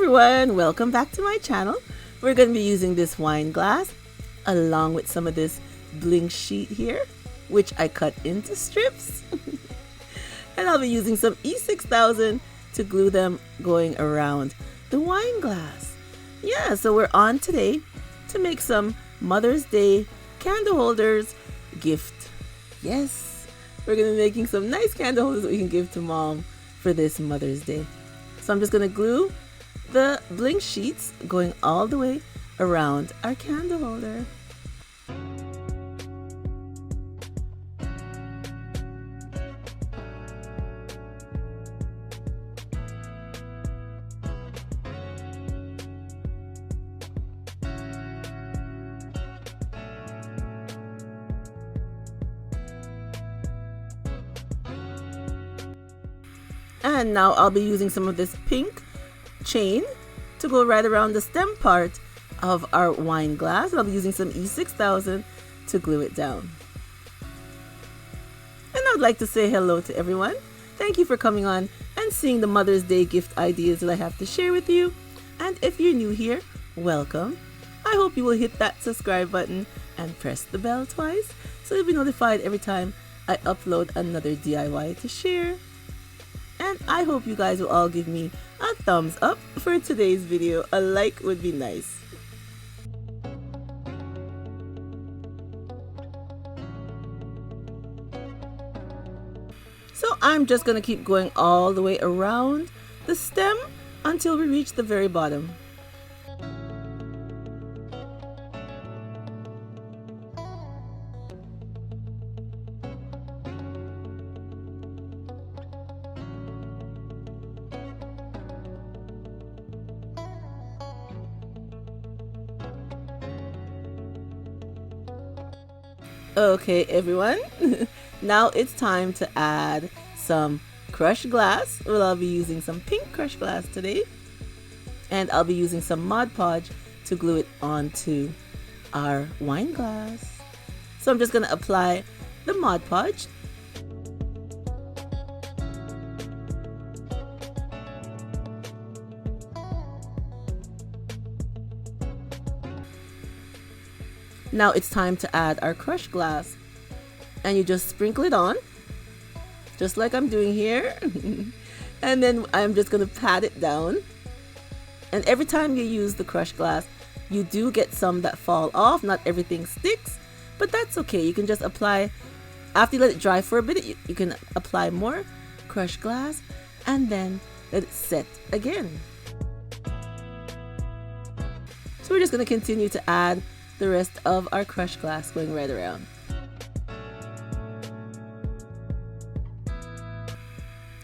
everyone, welcome back to my channel. We're going to be using this wine glass along with some of this bling sheet here, which I cut into strips. And I'll be using some E6000 to glue them going around the wine glass. Yeah, so we're on today to make some Mother's Day candle holders gift. Yes, we're going to be making some nice candle holders that we can give to mom for this Mother's Day. So I'm just going to glue the bling sheets going all the way around our candle holder. And now I'll be using some of this pink chain to go right around the stem part of our wine glass. I'll be using some E6000 to glue it down. And I'd like to say hello to everyone. Thank you for coming on and seeing the Mother's Day gift ideas that I have to share with you. And if you're new here, welcome. I hope you will hit that subscribe button and press the bell twice so you'll be notified every time I upload another DIY to share. And I hope you guys will all give me a thumbs up for today's video. A like would be nice. So I'm just going to keep going all the way around the stem until we reach the very bottom. Okay everyone, now it's time to add some crushed glass. Well, I'll be using some pink crushed glass today, and I'll be using some Mod Podge to glue it onto our wine glass. So I'm just going to apply the Mod Podge. Now it's time to add our crushed glass, and you just sprinkle it on just like I'm doing here. And then I'm just going to pat it down, and every time you use the crushed glass you do get some that fall off. Not everything sticks, but that's okay. You can just apply, after you let it dry for a bit, you can apply more crushed glass and then let it set again. So we're just going to continue to add the rest of our crushed glass going right around.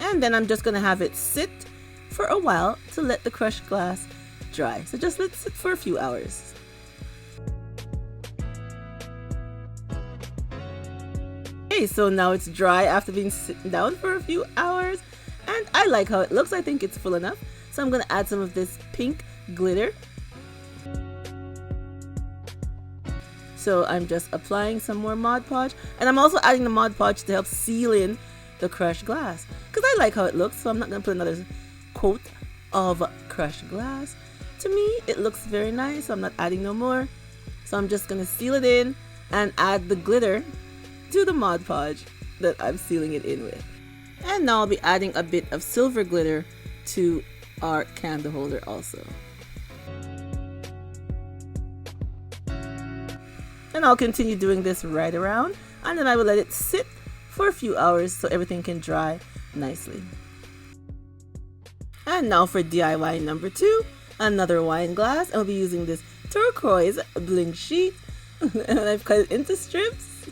And then I'm just going to have it sit for a while to let the crushed glass dry. So just let it sit for a few hours. Okay, so now it's dry after being sitting down for a few hours, and I like how it looks. I think it's full enough. So I'm going to add some of this pink glitter. So I'm just applying some more Mod Podge, and I'm also adding the Mod Podge to help seal in the crushed glass because I like how it looks. So I'm not going to put another coat of crushed glass. To me it looks very nice, so I'm not adding no more. So I'm just going to seal it in and add the glitter to the Mod Podge that I'm sealing it in with. And now I'll be adding a bit of silver glitter to our candle holder also. And I'll continue doing this right around, and then I will let it sit for a few hours so everything can dry nicely. And now for DIY number 2, another wine glass. I'll be using this turquoise bling sheet and I've cut it into strips.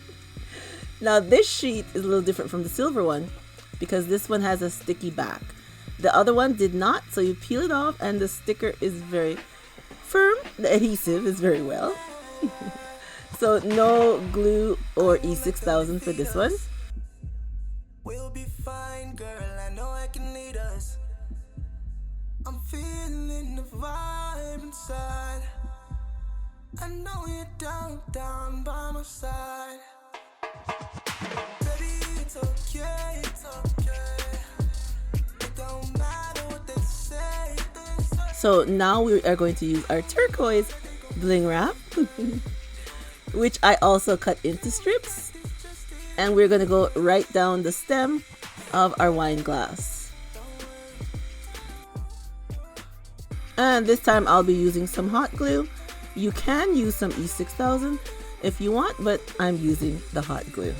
Now this sheet is a little different from the silver one because this one has a sticky back. The other one did not, so you peel it off and the sticker is very firm. The adhesive is very well. So no glue or E6000 for this one. We'll be fine, girl. I know I can lead us. I'm feeling the vibe inside. I know you're down by my side. Baby, it's okay, it's okay. It don't matter what they say. So now we are going to use our turquoise bling wrap, which I also cut into strips. And we're going to go right down the stem of our wine glass. And this time I'll be using some hot glue. You can use some E6000 if you want, but I'm using the hot glue.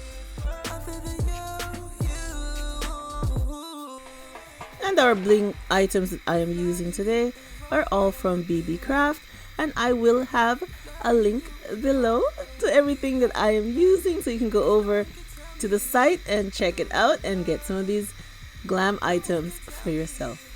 And our bling items that I am using today are all from BeeBeeCraft, and I will have a link below to everything that I am using, so you can go over to the site and check it out and get some of these glam items for yourself.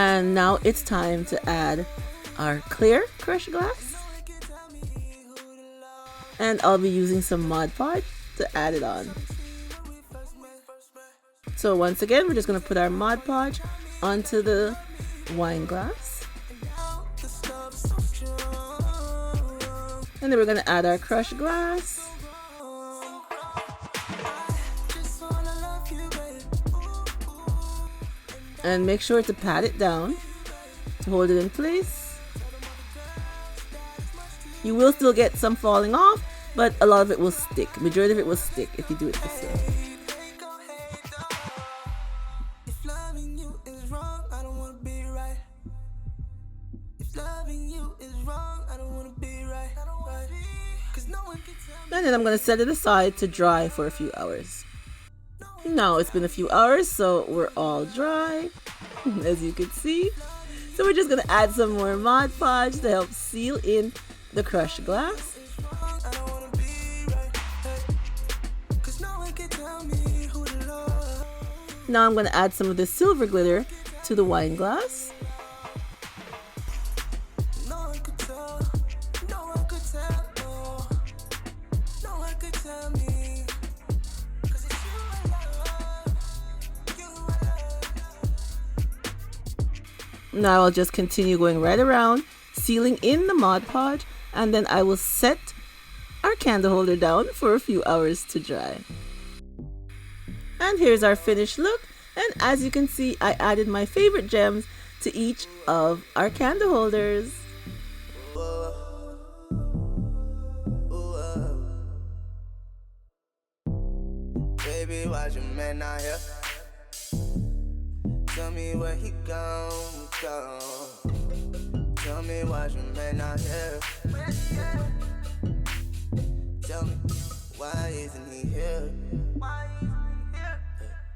And now it's time to add our clear crushed glass. And I'll be using some Mod Podge to add it on. So once again, we're just going to put our Mod Podge onto the wine glass. And then we're going to add our crushed glass. And make sure to pat it down to hold it in place. You will still get some falling off, but a lot of it will stick. Majority of it will stick if you do it this way. And then I'm going to set it aside to dry for a few hours. Now it's been a few hours, so we're all dry, as you can see. So we're just going to add some more Mod Podge to help seal in the crushed glass. Now I'm going to add some of this silver glitter to the wine glass. Now I'll just continue going right around, sealing in the Mod Podge, and then I will set our candle holder down for a few hours to dry. And here's our finished look, and as you can see, I added my favorite gems to each of our candle holders. Baby, why's your man not here? Tell me where he gone. Tell me why's your man not here? Tell me, why isn't he here?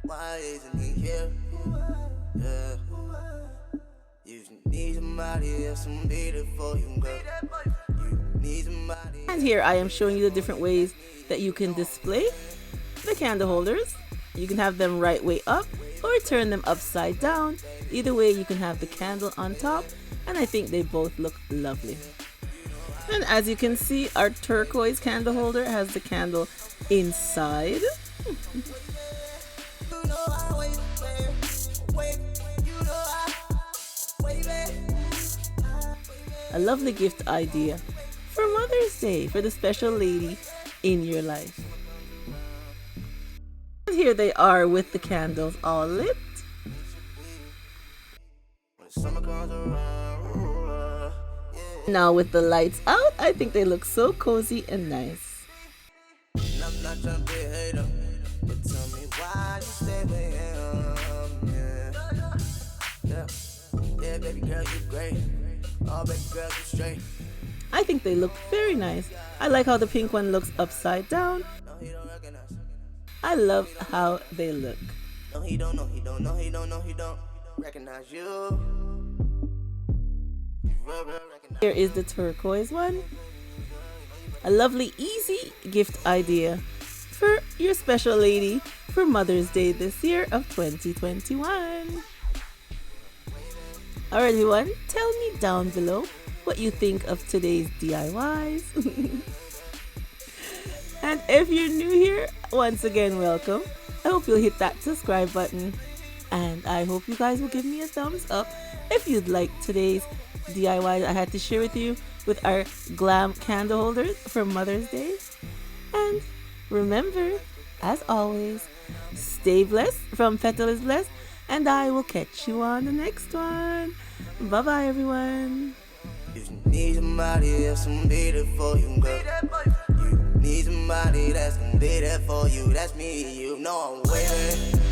Why isn't he here? Yeah. You need somebody else to be there for you, girl. You need somebody. And here I am showing you the different ways that you can display the candle holders. You can have them right way up or turn them upside down. Either way, you can have the candle on top, and I think they both look lovely. And as you can see, our turquoise candle holder has the candle inside. A lovely gift idea for Mother's Day, for the special lady in your life. And here they are with the candles all lit. Now with the lights out, I think they look so cozy and nice. I'm not trying to be a hater, but tell me why you stay with him. Yeah, baby girl, you great. Oh, baby girl, you straight. I think they look very nice. I like how the pink one looks upside down. No, he don't recognize. I love how they look. No, he don't recognize you. Here is the turquoise one. A lovely, easy gift idea for your special lady for Mother's Day this year of 2021. Alright everyone, tell me down below what you think of today's DIYs. And if you're new here, once again, welcome. I hope you'll hit that subscribe button. And I hope you guys will give me a thumbs up if you'd like today's DIY I had to share with you with our Glam candle holders for Mother's Day. And remember, as always, stay blessed from Petal is Blessed, and I will catch you on the next one. Bye bye, everyone. If you need somebody else, I'm be there for you, girl. You need somebody that's gonna be there for you. That's me, you know I'm waiting.